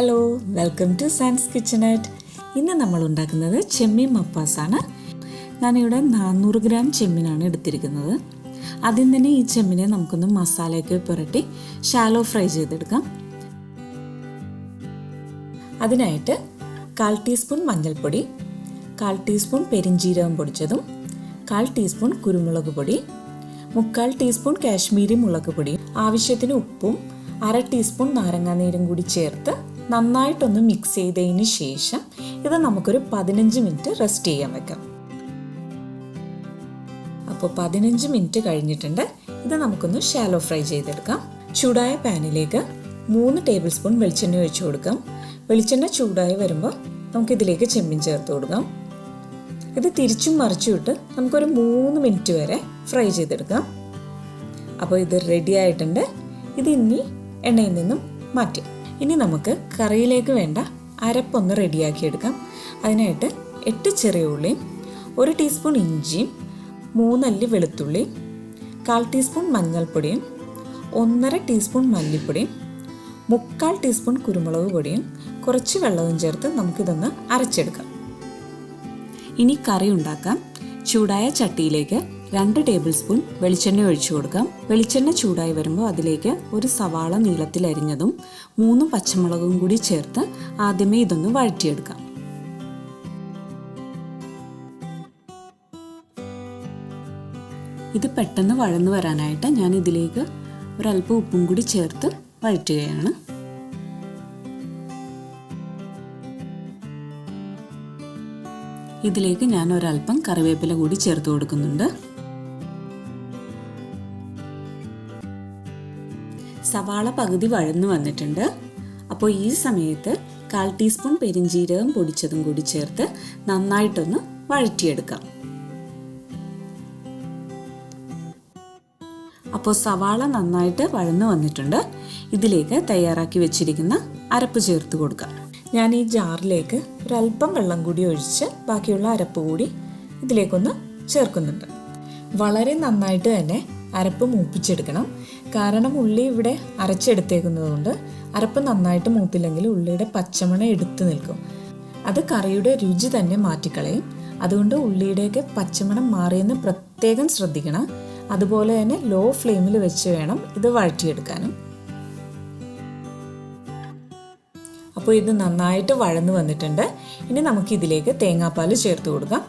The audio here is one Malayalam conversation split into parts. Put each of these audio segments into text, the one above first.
Hello, welcome to science kitchenette. ഇന്ന് നമ്മൾ ഉണ്ടാക്കുന്നത് ചെമ്മീൻ മപ്പാസാണ്. ഞാനിവിടെ 400 ഗ്രാം ചെമ്മീനാണ് എടുത്തിരിക്കുന്നത്. ആദ്യം തന്നെ ഈ ചെമ്മീനെ നമുക്കൊന്ന് മസാലയൊക്കെ പുരട്ടി ഷാലോ ഫ്രൈ ചെയ്തെടുക്കാം. അതിനായിട്ട് 1/4 ടീസ്പൂൺ മഞ്ഞൾപ്പൊടി, 1/4 ടീസ്പൂൺ പെരിഞ്ജീരകം പൊടിച്ചതും, 1/4 ടീസ്പൂൺ കുരുമുളക് പൊടി, 3/4 ടീസ്പൂൺ കാശ്മീരി മുളക് പൊടി, ആവശ്യത്തിന് ഉപ്പും 1/2 ടീസ്പൂൺ നാരങ്ങാനീരും കൂടി ചേർത്ത് നന്നായിട്ടൊന്ന് മിക്സ് ചെയ്തതിന് ശേഷം ഇത് നമുക്കൊരു 15 മിനിറ്റ് റെസ്റ്റ് ചെയ്യാൻ വെക്കാം. അപ്പോൾ 15 മിനിറ്റ് കഴിഞ്ഞിട്ടുണ്ട്. ഇത് നമുക്കൊന്ന് ഷാലോ ഫ്രൈ ചെയ്തെടുക്കാം. ചൂടായ പാനിലേക്ക് 3 ടേബിൾ സ്പൂൺ വെളിച്ചെണ്ണ ഒഴിച്ചു കൊടുക്കാം. വെളിച്ചെണ്ണ ചൂടായി വരുമ്പോൾ നമുക്കിതിലേക്ക് ചെമ്മീൻ ചേർത്ത് കൊടുക്കാം. ഇത് തിരിച്ചും മറിച്ചും ഇട്ട് നമുക്കൊരു 3 മിനിറ്റ് വരെ ഫ്രൈ ചെയ്തെടുക്കാം. അപ്പോൾ ഇത് റെഡി ആയിട്ടുണ്ട്. ഇത് ഇനി എണ്ണയിൽ നിന്നും മാറ്റാം. ഇനി നമുക്ക് കറിയിലേക്ക് വേണ്ട അരപ്പൊന്ന് റെഡിയാക്കിയെടുക്കാം. അതിനായിട്ട് 8 ചെറിയ ഉള്ളിയും 1 ടീസ്പൂൺ ഇഞ്ചിയും 3 അല്ലി വെളുത്തുള്ളിയും 1/4 ടീസ്പൂൺ മഞ്ഞൾപ്പൊടിയും 1.5 ടീസ്പൂൺ മല്ലിപ്പൊടിയും 3/4 ടീസ്പൂൺ കുരുമുളക് പൊടിയും കുറച്ച് വെള്ളവും ചേർത്ത് നമുക്കിതൊന്ന് അരച്ചെടുക്കാം. ഇനി കറി ഉണ്ടാക്കാം. ചൂടായ ചട്ടിയിലേക്ക് 2 ടേബിൾ സ്പൂൺ വെളിച്ചെണ്ണ ഒഴിച്ചു കൊടുക്കാം. വെളിച്ചെണ്ണ ചൂടായി വരുമ്പോൾ അതിലേക്ക് ഒരു സവാള നീളത്തിൽ അരിഞ്ഞതും 3 പച്ചമുളകും കൂടി ചേർത്ത് ആദ്യമേ ഇതൊന്ന് വഴറ്റിയെടുക്കാം. ഇത് പെട്ടെന്ന് വഴന്നു വരാനായിട്ട് ഞാൻ ഇതിലേക്ക് ഒരല്പം ഉപ്പും കൂടി ചേർത്ത് വഴറ്റുകയാണ്. ഇതിലേക്ക് ഞാൻ ഒരല്പം കറിവേപ്പില കൂടി ചേർത്ത് കൊടുക്കുന്നുണ്ട്. സവാള പകുതി വഴന്നു വന്നിട്ടുണ്ട്. അപ്പോൾ ഈ സമയത്ത് 1/4 ടീസ്പൂൺ പെരിഞ്ജീരകം പൊടിച്ചതും കൂടി ചേർത്ത് നന്നായിട്ടൊന്ന് വഴറ്റിയെടുക്കാം. അപ്പോൾ സവാള നന്നായിട്ട് വഴന്നു വന്നിട്ടുണ്ട്. ഇതിലേക്ക് തയ്യാറാക്കി വെച്ചിരിക്കുന്ന അരപ്പ് ചേർത്ത് കൊടുക്കാം. ഞാൻ ഈ ജാറിലേക്ക് ഒരല്പം വെള്ളം കൂടി ഒഴിച്ച് ബാക്കിയുള്ള അരപ്പ് കൂടി ഇതിലേക്കൊന്ന് ചേർക്കുന്നുണ്ട്. വളരെ നന്നായിട്ട് തന്നെ അരപ്പ് മൂപ്പിച്ചെടുക്കണം. കാരണം ഉള്ളി ഇവിടെ അരച്ചെടുത്തേക്കുന്നത് കൊണ്ട് അരപ്പ് നന്നായിട്ട് മൂത്തില്ലെങ്കിൽ ഉള്ളിയുടെ പച്ചമണം എടുത്തു നിൽക്കും. അത് കറിയുടെ രുചി തന്നെ മാറ്റിക്കളയും. അതുകൊണ്ട് ഉള്ളിയുടെയൊക്കെ പച്ചമണം മാറിയെന്ന് പ്രത്യേകം ശ്രദ്ധിക്കണം. അതുപോലെ തന്നെ ലോ ഫ്ലെയിമിൽ വെച്ച് വേണം ഇത് വഴറ്റിയെടുക്കാനും. അപ്പോൾ ഇത് നന്നായിട്ട് വഴന്നു വന്നിട്ടുണ്ട്. ഇനി നമുക്കിതിലേക്ക് തേങ്ങാപ്പാൽ ചേർത്ത് കൊടുക്കാം.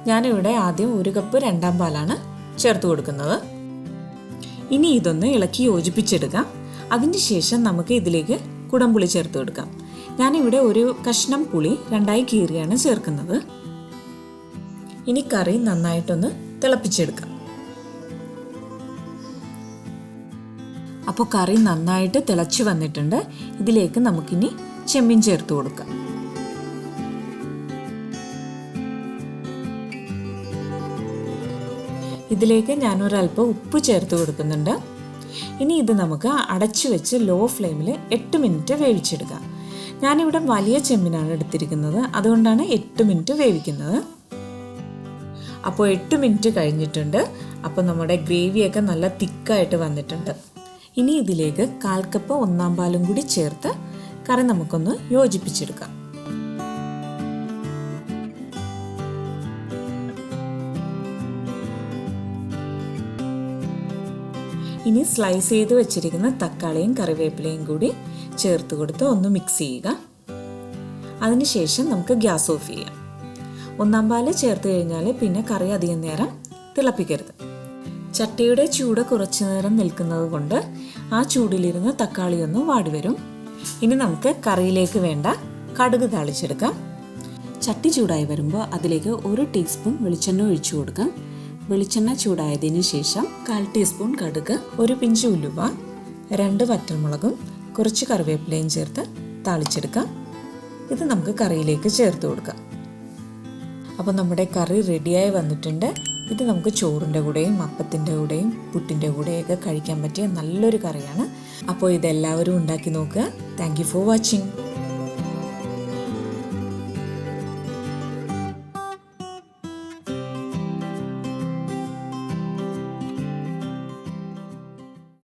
ഞാനിവിടെ ആദ്യം 1 കപ്പ് 2 പാലാണ് ചേർത്ത് കൊടുക്കുന്നത്. ഇനി ഇതൊന്ന് ഇളക്കി യോജിപ്പിച്ചെടുക്കാം. അതിന് ശേഷം നമുക്ക് ഇതിലേക്ക് കുടംപുളി ചേർത്ത് കൊടുക്കാം. ഞാനിവിടെ ഒരു കഷ്ണം പുളി 2ആയി കീറിയാണ് ചേർക്കുന്നത്. ഇനി കറി നന്നായിട്ടൊന്ന് തിളപ്പിച്ചെടുക്കാം. അപ്പോൾ കറി നന്നായിട്ട് തിളച്ച് വന്നിട്ടുണ്ട്. ഇതിലേക്ക് നമുക്കിനി ചെമ്മീൻ ചേർത്ത് കൊടുക്കാം. ഇതിലേക്ക് ഞാനൊരല്പം ഉപ്പ് ചേർത്ത് കൊടുക്കുന്നുണ്ട്. ഇനി ഇത് നമുക്ക് അടച്ചു വെച്ച് ലോ ഫ്ലെയിമിൽ 8 മിനിറ്റ് വേവിച്ചെടുക്കാം. ഞാനിവിടെ വലിയ ചെമ്മീനാണ് എടുത്തിരിക്കുന്നത്. അതുകൊണ്ടാണ് 8 മിനിറ്റ് വേവിക്കുന്നത്. അപ്പോൾ 8 മിനിറ്റ് കഴിഞ്ഞിട്ടുണ്ട്. അപ്പോൾ നമ്മുടെ ഗ്രേവിയൊക്കെ നല്ല തിക്കായിട്ട് വന്നിട്ടുണ്ട്. ഇനി ഇതിലേക്ക് 1/4 കപ്പ് 1 പാലും കൂടി ചേർത്ത് കറി നമുക്കൊന്ന് യോജിപ്പിച്ചെടുക്കാം. ഇനി സ്ലൈസ് ചെയ്ത് വെച്ചിരിക്കുന്ന തക്കാളിയും കറിവേപ്പിലയും കൂടി ചേർത്ത് കൊടുത്ത് ഒന്ന് മിക്സ് ചെയ്യുക. അതിനുശേഷം നമുക്ക് ഗ്യാസ് ഓഫ് ചെയ്യാം. 1 പാല് ചേർത്ത് കഴിഞ്ഞാൽ പിന്നെ കറി അധികം നേരം തിളപ്പിക്കരുത്. ചട്ടിയുടെ ചൂട് കുറച്ചു നേരം നിൽക്കുന്നത് കൊണ്ട് ആ ചൂടിലിരുന്ന് തക്കാളി ഒന്ന് വാടി വരും. ഇനി നമുക്ക് കറിയിലേക്ക് വേണ്ട കടുക് താളിച്ചെടുക്കാം. ചട്ടി ചൂടായി വരുമ്പോൾ അതിലേക്ക് 1 ടീസ്പൂൺ വെളിച്ചെണ്ണ ഒഴിച്ചു കൊടുക്കാം. വെളിച്ചെണ്ണ ചൂടായതിന് ശേഷം 1/4 ടീസ്പൂൺ കടുക്, 1 പിഞ്ച് ഉലുവ, 2 വറ്റൽമുളകും കുറച്ച് കറിവേപ്പിലയും ചേർത്ത് താളിച്ചെടുക്കാം. ഇത് നമുക്ക് കറിയിലേക്ക് ചേർത്ത് കൊടുക്കാം. അപ്പോൾ നമ്മുടെ കറി റെഡിയായി വന്നിട്ടുണ്ട്. ഇത് നമുക്ക് ചോറിൻ്റെ കൂടെയും അപ്പത്തിൻ്റെ കൂടെയും പുട്ടിൻ്റെ കൂടെയൊക്കെ കഴിക്കാൻ പറ്റിയ നല്ലൊരു കറിയാണ്. അപ്പോൾ ഇതെല്ലാവരും ഉണ്ടാക്കി നോക്കുക. Thank you for watching.